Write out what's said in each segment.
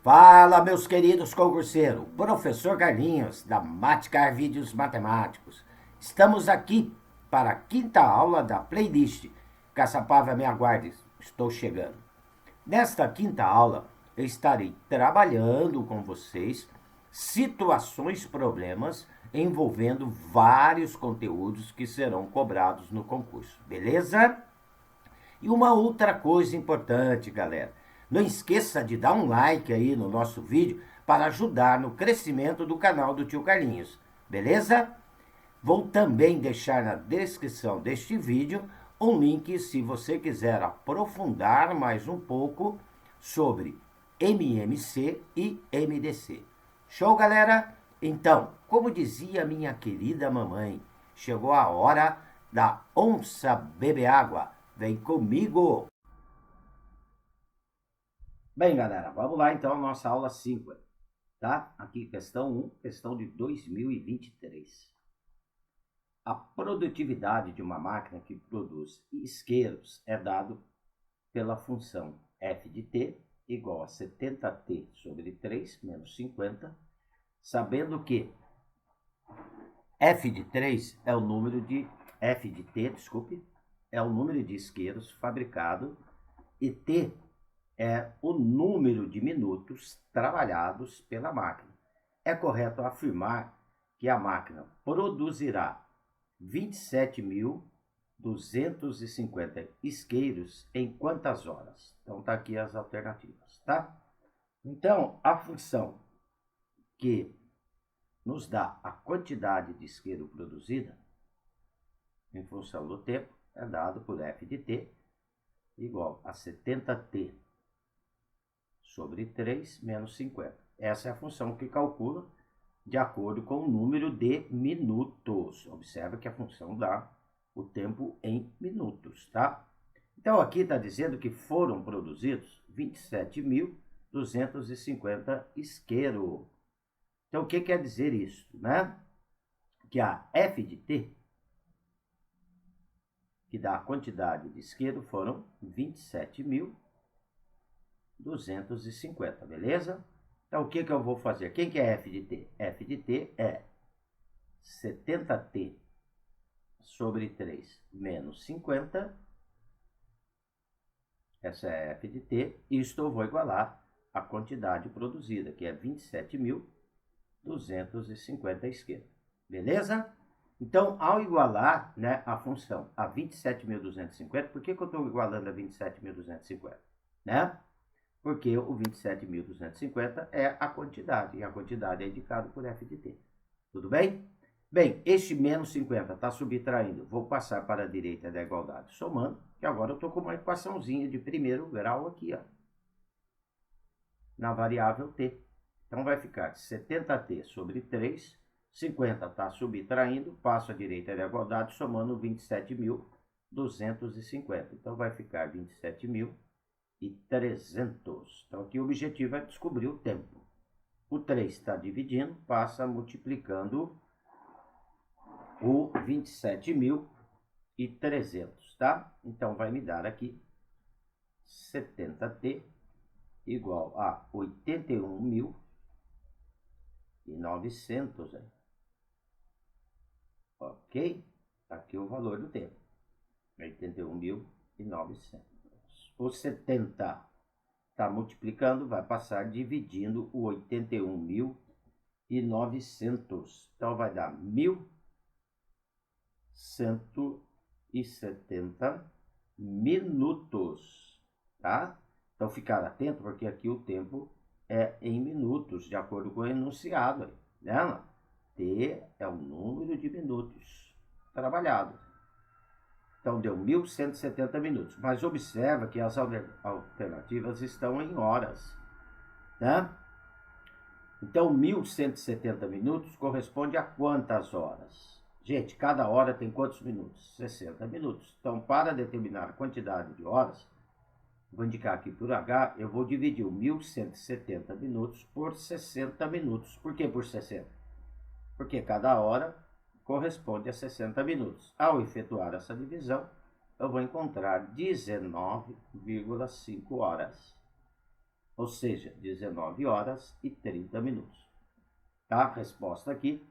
Fala, meus queridos concurseiros, professor Carlinhos, da Maticar Vídeos Matemáticos. Estamos aqui para a quinta aula da playlist. Caçapava, me aguarde, estou chegando. Nesta quinta aula, eu estarei trabalhando com vocês situações, problemas envolvendo vários conteúdos que serão cobrados no concurso, beleza? E uma outra coisa importante, galera. Não esqueça de dar um like aí no nosso vídeo para ajudar no crescimento do canal do Tio Carlinhos. Beleza? Vou também deixar na descrição deste vídeo um link se você quiser aprofundar mais um pouco sobre MMC e MDC. Show, galera? Então, como dizia minha querida mamãe, chegou a hora da onça beber água. Vem comigo! Bem, galera, vamos lá então, nossa aula 5, tá? Aqui, questão 1, questão de 2023. A produtividade de uma máquina que produz isqueiros é dado pela função f de t igual a 70t sobre 3 menos 50, sabendo que f de 3 é o número de f de t, desculpe, é o número de isqueiros fabricado e t é o número de minutos trabalhados pela máquina. É correto afirmar que a máquina produzirá 27.250 isqueiros em quantas horas? Então, tá aqui as alternativas, tá? Então, a função que nos dá a quantidade de isqueiro produzida em função do tempo é dado por f de t igual a 70t sobre 3 menos 50. Essa é a função que calcula de acordo com o número de minutos. Observa que a função dá o tempo em minutos, tá? Então, aqui está dizendo que foram produzidos 27.250 isqueiros. Então, o que quer dizer isso, né? Que a f de t, que dá a quantidade de isqueiro, foram 27.250, beleza? Então, o que eu vou fazer? Quem que é f de t? F de t é 70t sobre 3 menos 50. Essa é f de t. Isto eu vou igualar a quantidade produzida, que é 27.250 isqueiros. Beleza? Então, ao igualar, né, a função a 27.250, por que eu estou igualando a 27.250? Né? Porque o 27.250 é a quantidade, e a quantidade é indicada por f de t. Tudo bem? Bem, este menos 50 está subtraindo. Vou passar para a direita da igualdade somando, que agora eu estou com uma equaçãozinha de primeiro grau aqui, ó, na variável t. Então, vai ficar 70t sobre 3, 50 está subtraindo, passo à direita da igualdade somando 27.250. Então, vai ficar 27.300. Então, aqui o objetivo é descobrir o tempo. O 3 está dividindo, passa multiplicando o 27.300, tá? Então, vai me dar aqui 70t igual a 81.900. Ok? Aqui o valor do tempo. 81.900. O 70 está multiplicando, vai passar dividindo o 81.900. Então, vai dar 1.170 minutos, tá? Então, ficar atento, porque aqui o tempo é em minutos, de acordo com o enunciado, né? T é o número de minutos trabalhados. Então, deu 1.170 minutos. Mas observa que as alternativas estão em horas, né? Então, 1.170 minutos corresponde a quantas horas? Gente, cada hora tem quantos minutos? 60 minutos. Então, para determinar a quantidade de horas, vou indicar aqui por H, eu vou dividir o 1.170 minutos por 60 minutos. Por que por 60? Porque cada hora corresponde a 60 minutos. Ao efetuar essa divisão, eu vou encontrar 19,5 horas. ou seja, 19 horas e 30 minutos. Tá? A resposta aqui,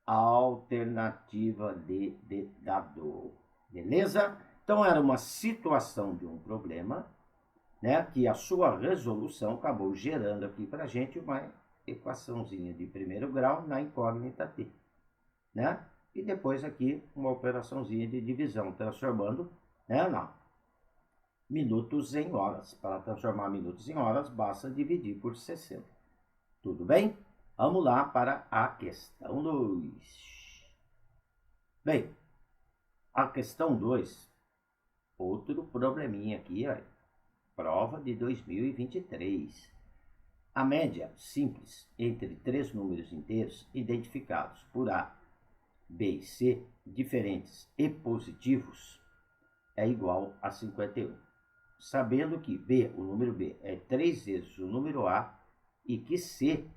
alternativa D de dado. Beleza? Então, era uma situação de um problema, né, que a sua resolução acabou gerando aqui para a gente uma equaçãozinha de primeiro grau na incógnita T, né? E depois aqui uma operaçãozinha de divisão, transformando, né, minutos em horas. Para transformar minutos em horas, basta dividir por 60. Tudo bem? Vamos lá para a questão 2. Bem, a questão 2, outro probleminha aqui, ó, prova de 2023. A média simples entre três números inteiros identificados por A, B e C, diferentes e positivos, é igual a 51. Sabendo que B, o número B, é 3 vezes o número A e que C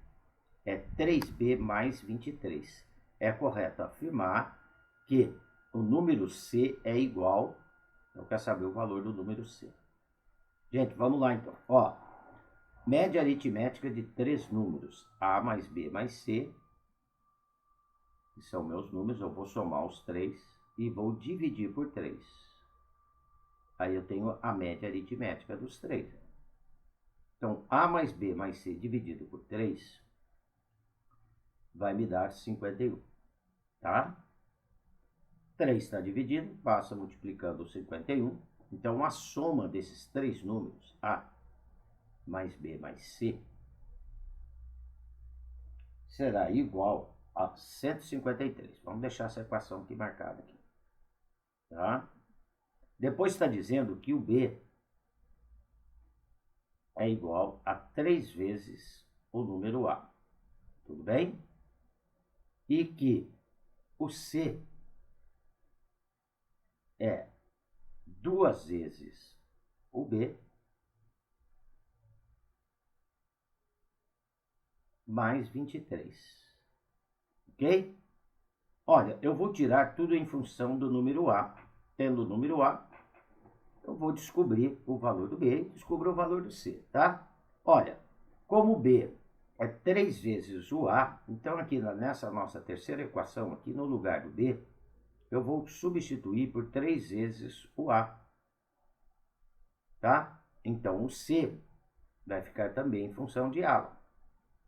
é 3B mais 23. É correto afirmar que o número C é igual, eu quero saber o valor do número C. Gente, vamos lá então. Ó, média aritmética de três números, A mais B mais C, que são meus números, eu vou somar os três e vou dividir por 3. Aí eu tenho a média aritmética dos três. Então, A mais B mais C dividido por 3 vai me dar 51, tá? 3 está dividido, passa multiplicando 51. Então, a soma desses três números, A mais B mais C, será igual a 153. Vamos deixar essa equação aqui marcada aqui, tá? Depois está dizendo que o B é igual a 3 vezes o número A. Tudo bem? E que o C é 2 vezes o B mais 23. Ok? Olha, eu vou tirar tudo em função do número A. Tendo o número A, eu vou descobrir o valor do B e descubro o valor do C, tá? Olha, como o B é 3 vezes o A, então aqui nessa nossa terceira equação, aqui no lugar do B, eu vou substituir por 3 vezes o A, tá? Então o C vai ficar também em função de A.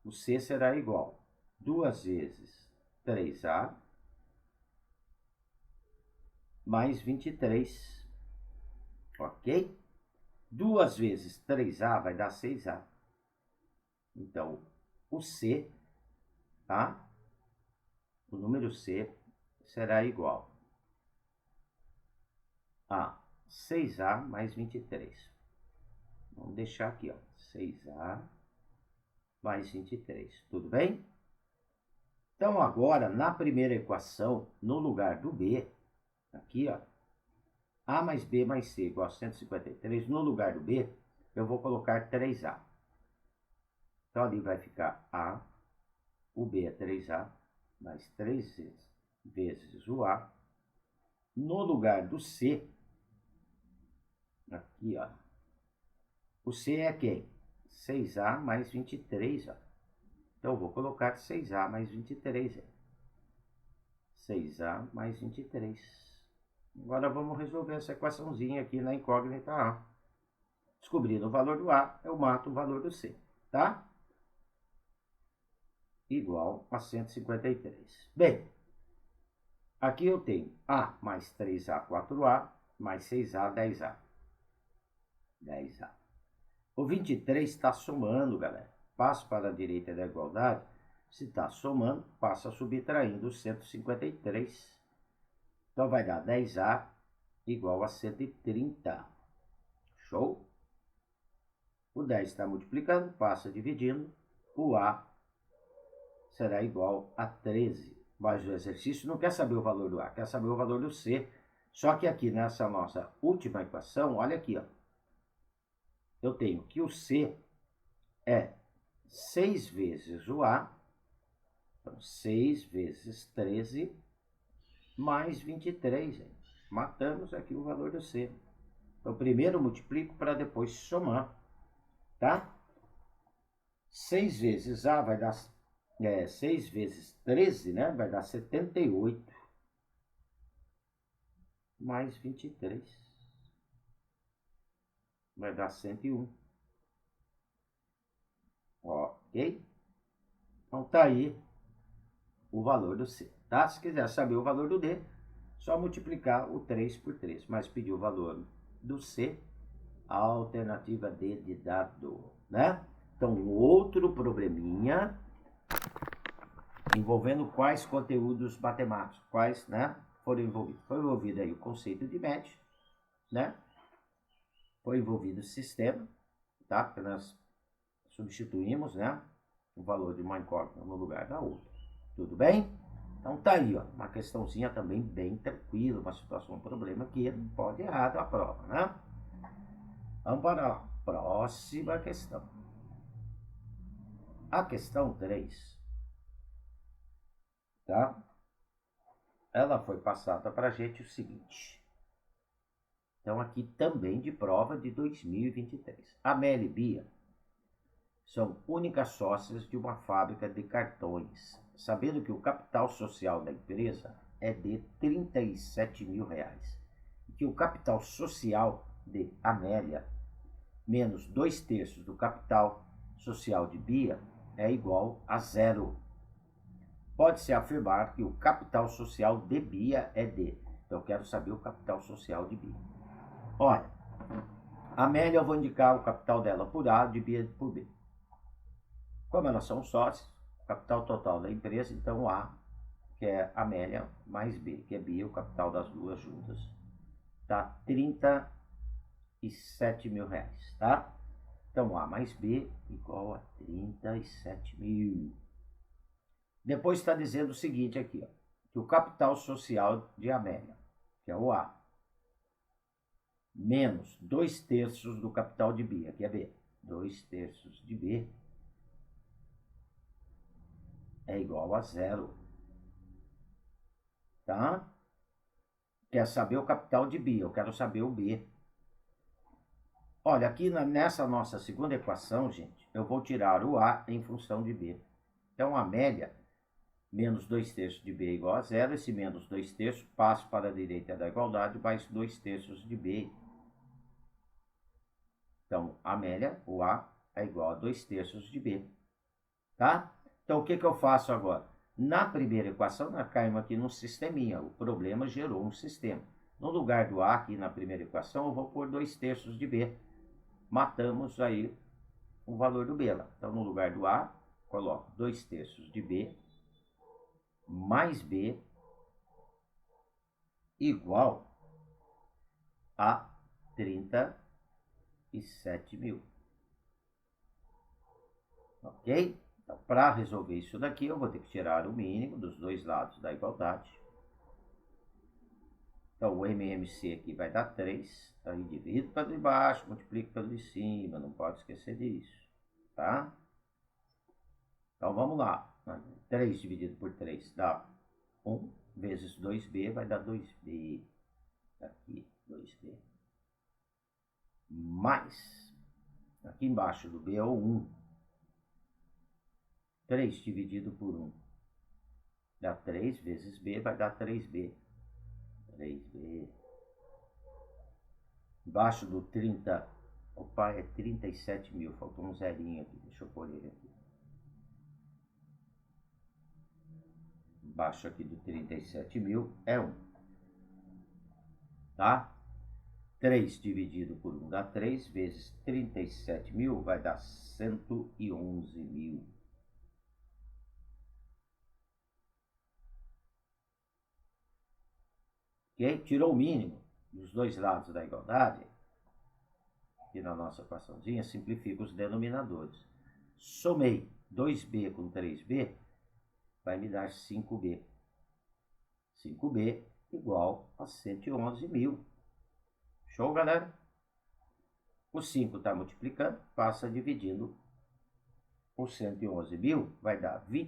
O C será igual a 2 vezes 3A mais 23, ok? 2 vezes 3A vai dar 6A. Então, o C, tá? O número C será igual a 6A mais 23. Vamos deixar aqui, ó, 6A mais 23. Tudo bem? Então, agora, na primeira equação, no lugar do B, aqui, ó, A mais B mais C igual a 153. No lugar do B, eu vou colocar 3A. Então, ali vai ficar A, o B é 3A, mais 3 vezes o A. No lugar do C, aqui, ó, o C é quem? 6A mais 23, ó. Então, eu vou colocar 6A mais 23. 6A mais 23. Agora, vamos resolver essa equaçãozinha aqui na incógnita A. Descobrindo o valor do A, eu mato o valor do C, tá? Igual a 153. Bem, aqui eu tenho A mais 3A, 4A, mais 6A, 10A. 10A. O 23 está somando, galera. Passo para a direita da igualdade. Se está somando, passa subtraindo 153. Então, vai dar 10A igual a 130. Show? O 10 está multiplicando, passa dividindo. O A será igual a 13. Mas o exercício não quer saber o valor do A, quer saber o valor do C. Só que aqui nessa nossa última equação, olha aqui, ó. Eu tenho que o C é 6 vezes o A. Então, 6 vezes 13 mais 23. Hein? Matamos aqui o valor do C. Então, primeiro multiplico para depois somar, tá? 6 vezes A vai dar 6 vezes 13, né? Vai dar 78. Mais 23. Vai dar 101. Ok? Então tá aí o valor do C, tá? Se quiser saber o valor do D, só multiplicar o 3 por 3. Mas pedir o valor do C, a alternativa D de dado, né? Então, outro probleminha envolvendo quais conteúdos matemáticos, quais, né, foram envolvidos. Foi envolvido aí o conceito de média, né? Foi envolvido o sistema, tá? Porque nós substituímos, né, o valor de uma incógnita no lugar da outra. Tudo bem? Então tá aí, ó, uma questãozinha também bem tranquila, uma situação, um problema que não pode errar da prova, né? Vamos para a próxima questão. A questão 3, tá? Ela foi passada para a gente o seguinte. Então aqui também de prova de 2023. Amélia e Bia são únicas sócias de uma fábrica de cartões, sabendo que o capital social da empresa é de R$ 37.000, e que o capital social de Amélia menos 2/3 do capital social de Bia é igual a zero. Pode-se afirmar que o capital social de Bia é de... Então eu quero saber o capital social de Bia. Olha, a Amélia eu vou indicar o capital dela por A, de Bia por B. Como elas são sócios, capital total da empresa, então A, que é Amélia, mais B, que é Bia, o capital das duas juntas, tá? R$ 37.000, tá? Então A mais B igual a 37.000. Depois está dizendo o seguinte aqui, ó, que o capital social de Amélia, que é o A, menos 2/3 do capital de Bia, que é B. 2/3 de B é igual a zero. Tá? Quer saber o capital de Bia, eu quero saber o B. Olha, aqui nessa nossa segunda equação, gente, eu vou tirar o A em função de B. Então, Amélia, menos 2/3 de B é igual a zero. Esse menos 2/3 passa para a direita da igualdade, mais 2/3 de B. Então, Amélia, o A, é igual a 2/3 de B. Tá? Então, o que eu faço agora? Na primeira equação, nós caímos aqui num sisteminha. O problema gerou um sistema. No lugar do A, aqui na primeira equação, eu vou pôr 2/3 de B. Matamos aí o valor do B lá. Então, no lugar do A, coloco 2/3 de B mais B igual a 37.000. Ok? Então, para resolver isso daqui, eu vou ter que tirar o mínimo dos dois lados da igualdade. Então, o MMC aqui vai dar 3. Aí divido pelo de baixo, multiplico pelo de cima. Não pode esquecer disso. Tá? Então, vamos lá. 3 dividido por 3 dá 1 vezes 2B vai dar 2B. Aqui, 2B. Mais. Aqui embaixo do B é o 1. 3 dividido por 1 dá 3 vezes B vai dar 3B. 3B. Embaixo do 30, opa, é 37.000, faltou um zerinho aqui, deixa eu pôr ele aqui. Embaixo aqui do 37.000 é 1, tá? 3 dividido por 1 dá 3, vezes 37.000 vai dar 111.000. Ok? Tirou o mínimo dos dois lados da igualdade. Aqui na nossa equaçãozinha, simplifica os denominadores. Somei 2B com 3B, vai me dar 5B. 5B igual a 111.000. Show, galera? O 5 está multiplicando, passa dividindo por 111.000, vai dar R$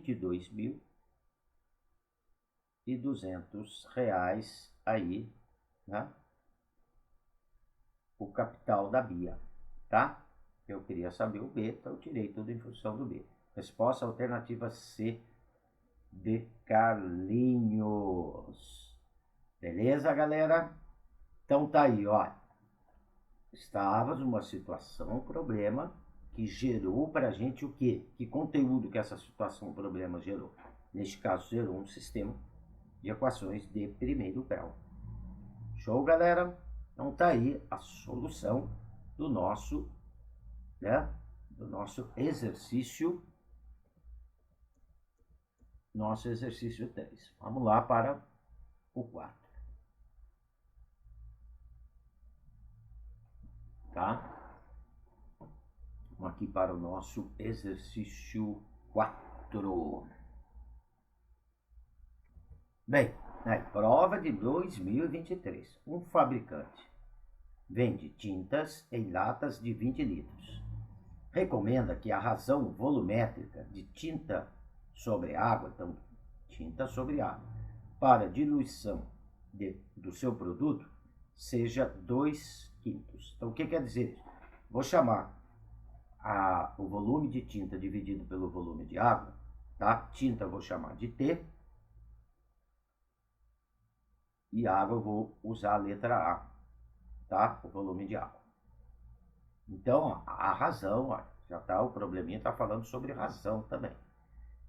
22.200 aí, né? O capital da Bia, tá? Eu queria saber o B, então eu tirei tudo em função do B. Resposta alternativa C, de Carlinhos. Beleza, galera? Então tá aí, ó. Estávamos numa situação, problema, que gerou para a gente o quê? Que conteúdo que essa situação, problema gerou? Neste caso, gerou um sistema de equações de primeiro grau. Show, galera? Então tá aí a solução do nosso, né? Do nosso exercício. Nosso exercício 3. Vamos lá para o 4. Tá? Vamos aqui para o nosso exercício 4. Bem, prova de 2023. Um fabricante vende tintas em latas de 20 litros. Recomenda que a razão volumétrica de tinta sobre água, então tinta sobre água, para diluição do seu produto seja 2/5. Então o que quer dizer? Vou chamar o volume de tinta dividido pelo volume de água, tá? Tinta eu vou chamar de T, e água eu vou usar a letra A, tá? O volume de água. Então, a razão, ó, já tá, o probleminha está falando sobre razão também.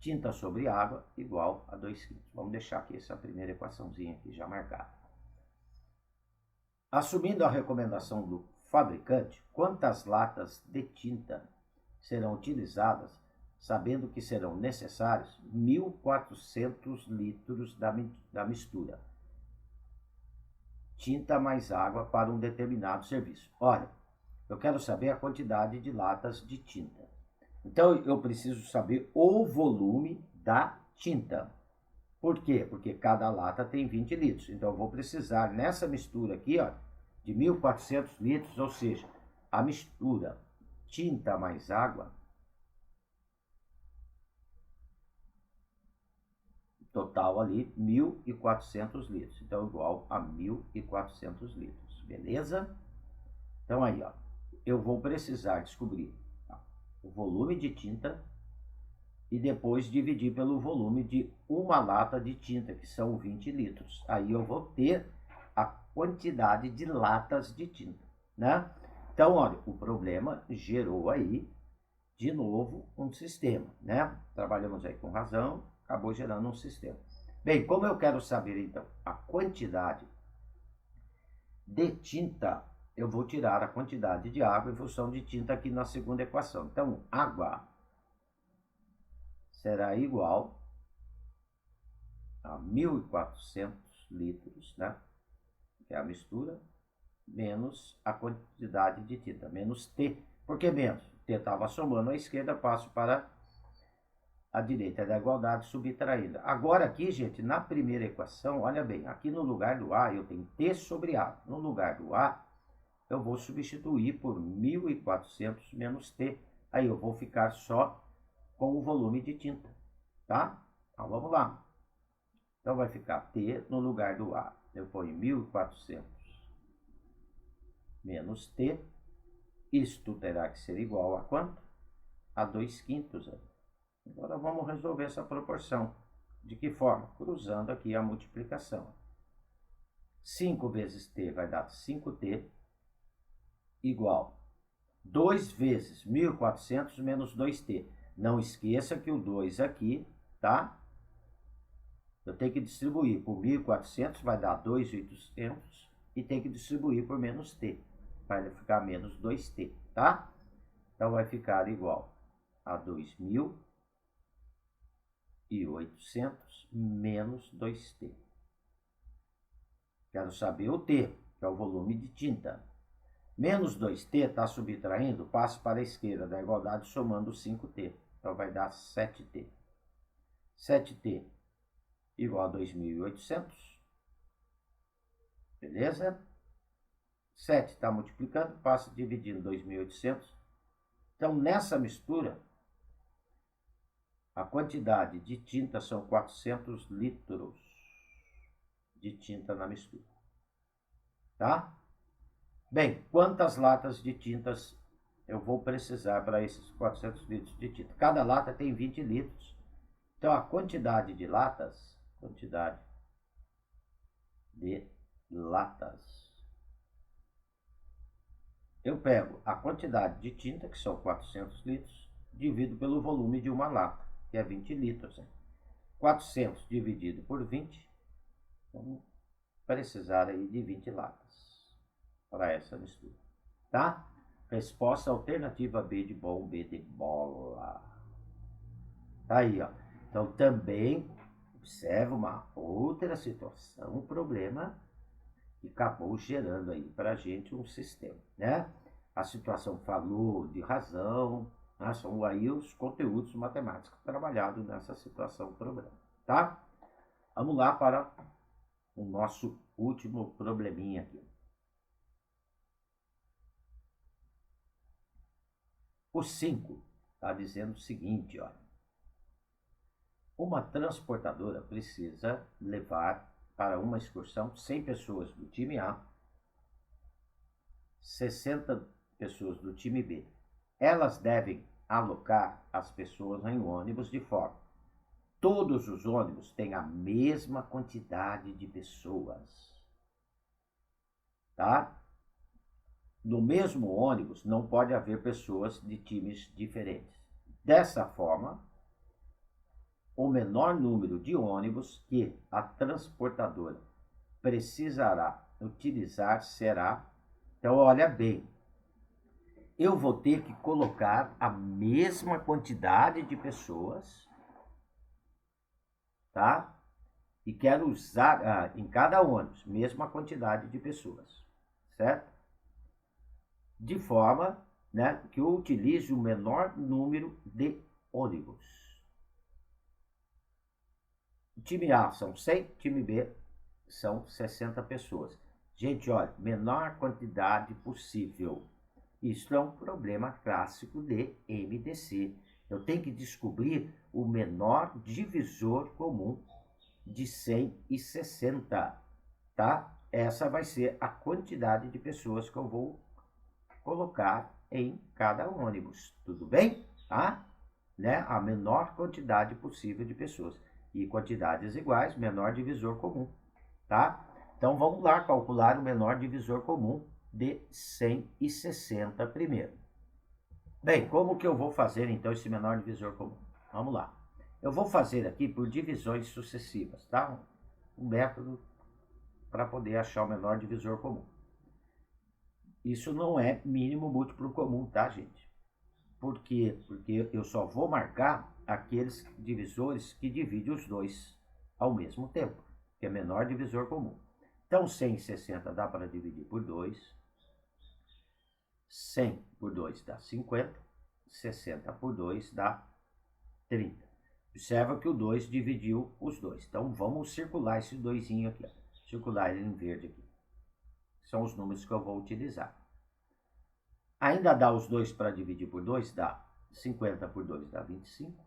Tinta sobre água igual a 2/5. Vamos deixar aqui essa primeira equaçãozinha aqui já marcada. Assumindo a recomendação do fabricante, quantas latas de tinta serão utilizadas, sabendo que serão necessários 1.400 litros da mistura tinta mais água para um determinado serviço? Olha, eu quero saber a quantidade de latas de tinta. Então, eu preciso saber o volume da tinta. Por quê? Porque cada lata tem 20 litros. Então, eu vou precisar, nessa mistura aqui, ó, de 1.400 litros, ou seja, a mistura tinta mais água, total ali 1.400 litros. Então, igual a 1.400 litros. Beleza? Então, aí, ó, eu vou precisar descobrir o volume de tinta e depois dividir pelo volume de uma lata de tinta, que são 20 litros. Aí eu vou ter a quantidade de latas de tinta, né? Então, olha, o problema gerou aí, de novo, um sistema, né? Trabalhamos aí com razão, acabou gerando um sistema. Bem, como eu quero saber, então, a quantidade de tinta, eu vou tirar a quantidade de água em função de tinta aqui na segunda equação. Então, água será igual a 1.400 litros, né? Que é a mistura, menos a quantidade de tinta, menos T. Por que menos? T estava somando à esquerda, passo para a direita da igualdade, subtraindo. Agora aqui, gente, na primeira equação, olha bem, aqui no lugar do A eu tenho T sobre A. No lugar do A, eu vou substituir por 1.400 menos T. Aí eu vou ficar só com o volume de tinta, tá? Então vamos lá. Então vai ficar T no lugar do A. Eu ponho 1.400 menos T. Isto terá que ser igual a quanto? A 2/5. Agora vamos resolver essa proporção. De que forma? Cruzando aqui a multiplicação. 5 vezes T vai dar 5T igual 2 vezes 1.400 menos 2T. Não esqueça que o 2 aqui, tá? Eu tenho que distribuir por 1.400, vai dar 2.800, e tem que distribuir por menos T, vai ficar menos 2T, tá? Então vai ficar igual a 2.800 menos 2T. Quero saber o T, que é o volume de tinta. Menos 2T está subtraindo, passo para a esquerda da igualdade somando 5T. Então vai dar 7T. 7T igual a 2.800. Beleza? 7 está multiplicando, passa dividindo 2.800. Então, nessa mistura, a quantidade de tinta são 400 litros de tinta na mistura. Tá? Bem, quantas latas de tintas eu vou precisar para esses 400 litros de tinta. Cada lata tem 20 litros. Então, a quantidade de latas, eu pego a quantidade de tinta, que são 400 litros, divido pelo volume de uma lata, que é 20 litros. Né? 400 dividido por 20, vamos precisar aí de 20 latas para essa mistura, tá? Resposta alternativa B de bom, B de bola. Tá aí, ó. Então, também observa uma outra situação, um problema que acabou gerando aí para a gente um sistema, né? A situação falou de razão, né? São aí os conteúdos matemáticos trabalhados nessa situação problema, tá? Vamos lá para o nosso último probleminha aqui. O 5 está dizendo o seguinte, olha. Uma transportadora precisa levar para uma excursão 100 pessoas do time A, 60 pessoas do time B. Elas devem alocar as pessoas em ônibus de forma. Todos os ônibus têm a mesma quantidade de pessoas. Tá? No mesmo ônibus não pode haver pessoas de times diferentes. Dessa forma, o menor número de ônibus que a transportadora precisará utilizar será. Então, olha bem, eu vou ter que colocar a mesma quantidade de pessoas, tá? E quero usar em cada ônibus, mesma quantidade de pessoas, certo? De forma, né, que eu utilize o menor número de ônibus. Time A são 100, time B são 60 pessoas. Gente, olha, menor quantidade possível. Isso é um problema clássico de MDC. Eu tenho que descobrir o menor divisor comum de 100 e 60, tá? Essa vai ser a quantidade de pessoas que eu vou colocar em cada ônibus, tudo bem? Tá? Né? A menor quantidade possível de pessoas. E quantidades iguais, menor divisor comum, tá? Então, vamos lá calcular o menor divisor comum de 160 primeiro. Bem, como que eu vou fazer, então, esse menor divisor comum? Vamos lá. Eu vou fazer aqui por divisões sucessivas, tá? Um método para poder achar o menor divisor comum. Isso não é mínimo múltiplo comum, tá, gente? Por quê? Porque eu só vou marcar aqueles divisores que dividem os dois ao mesmo tempo, que é menor divisor comum. Então, 160 dá para dividir por 2. 100 por 2 dá 50. 60 por 2 dá 30. Observa que o 2 dividiu os dois. Então, vamos circular esse 2 aqui. Ó. Circular ele em verde aqui. São os números que eu vou utilizar. Ainda dá os 2 para dividir por 2? Dá. 50 por 2 dá 25.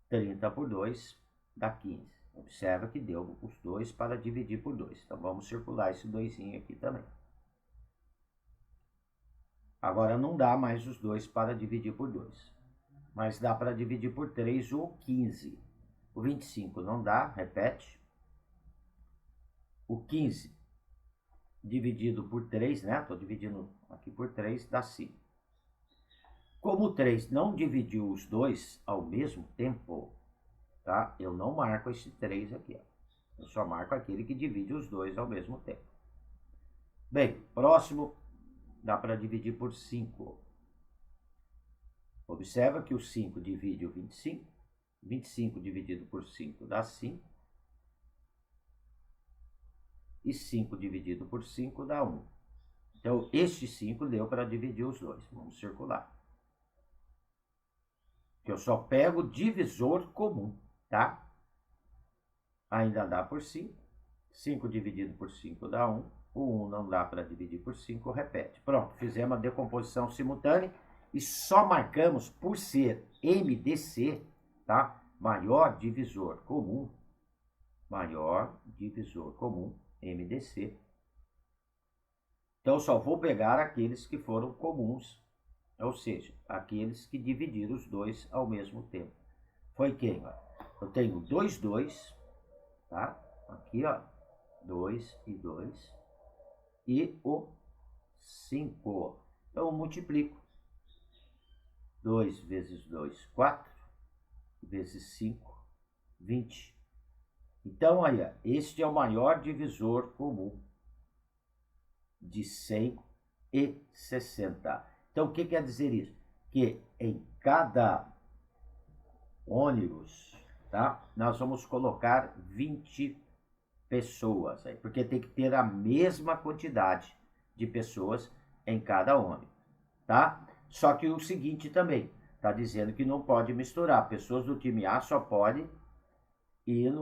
30 por 2 dá 15. Observa que deu os 2 para dividir por 2. Então, vamos circular esse 2 aqui também. Agora, não dá mais os 2 para dividir por 2. Mas dá para dividir por 3 o 15. O 25 não dá, repete. O 15 dividido por 3, né? Estou dividindo aqui por 3, dá 5. Como o 3 não dividiu os dois ao mesmo tempo, tá? Eu não marco esse 3 aqui, ó. Eu só marco aquele que divide os dois ao mesmo tempo. Bem, próximo dá para dividir por 5. Observa que o 5 divide o 25. 25 dividido por 5 dá 5. E 5 dividido por 5 dá 1. Então, este 5 deu para dividir os dois. Vamos circular. Que eu só pego o divisor comum, tá? Ainda dá por 5. 5 dividido por 5 dá 1. O 1 não dá para dividir por 5, repete. Pronto, fizemos a decomposição simultânea e só marcamos por ser MDC, tá? Maior divisor comum, MDC. Então, eu só vou pegar aqueles que foram comuns, ou seja, aqueles que dividiram os dois ao mesmo tempo. Foi quem? Ó? Eu tenho 2, 2, tá? Aqui, ó, 2 e 2. E o 5. Então, eu multiplico. 2 vezes 2, 4. Vezes 5, 20. Então, aí, ó, este é o maior divisor comum de 160. Então, o que quer dizer isso? Que em cada ônibus, tá? Nós vamos colocar 20 pessoas aí, porque tem que ter a mesma quantidade de pessoas em cada ônibus, tá? Só que o seguinte também, tá dizendo que não pode misturar. Pessoas do time A só pode ir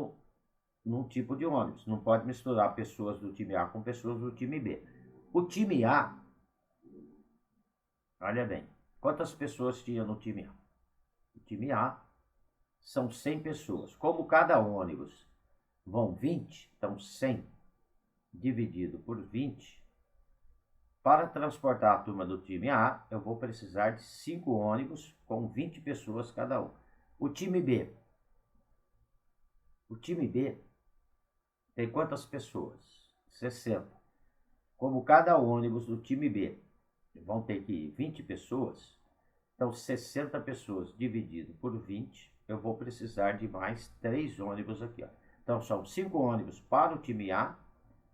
num tipo de ônibus. Não pode misturar pessoas do time A com pessoas do time B. O time A, olha bem, quantas pessoas tinha no time A? O time A são 100 pessoas. Como cada ônibus vão 20, então 100 dividido por 20. Para transportar a turma do time A, eu vou precisar de 5 ônibus com 20 pessoas cada um. O time B. O time B tem quantas pessoas? 60. Como cada ônibus do time B vão ter que ir 20 pessoas, então 60 pessoas dividido por 20, eu vou precisar de mais 3 ônibus aqui. Ó. Então são 5 ônibus para o time A,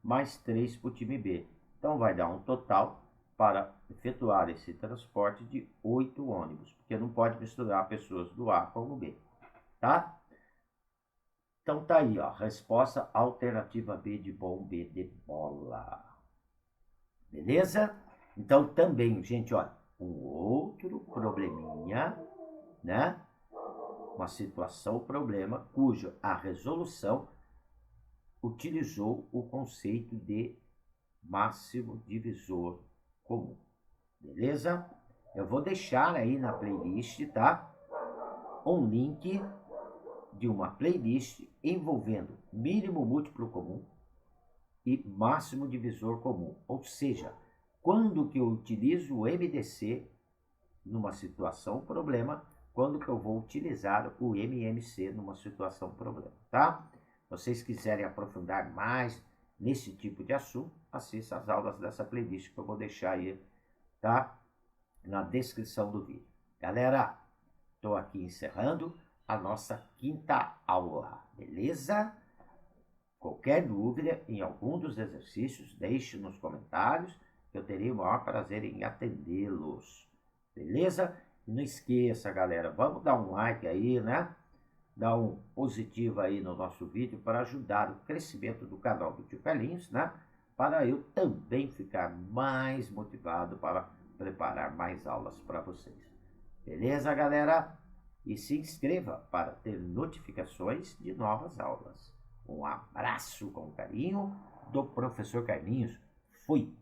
mais 3 para o time B. Então vai dar um total para efetuar esse transporte de 8 ônibus, porque não pode misturar pessoas do A com o B, tá? Então tá aí, ó, resposta alternativa B de bom, B de bola. Beleza? Então também, gente, olha, um outro probleminha, né? Uma situação, problema, cuja a resolução utilizou o conceito de máximo divisor comum. Beleza? Eu vou deixar aí na playlist, tá? Um link de uma playlist envolvendo mínimo múltiplo comum e máximo divisor comum. Ou seja, quando que eu utilizo o MDC numa situação problema, quando que eu vou utilizar o MMC numa situação problema, tá? Se vocês quiserem aprofundar mais nesse tipo de assunto, assista as aulas dessa playlist que eu vou deixar aí, tá? Na descrição do vídeo. Galera, estou aqui encerrando a nossa 5ª aula, beleza? Qualquer dúvida em algum dos exercícios, deixe nos comentários, que eu terei o maior prazer em atendê-los, beleza? E não esqueça, galera, vamos dar um like aí, né? Dar um positivo aí no nosso vídeo para ajudar o crescimento do canal do Tio Carlinhos, né? Para eu também ficar mais motivado para preparar mais aulas para vocês. Beleza, galera? E se inscreva para ter notificações de novas aulas. Um abraço com carinho do professor Carlinhos. Fui!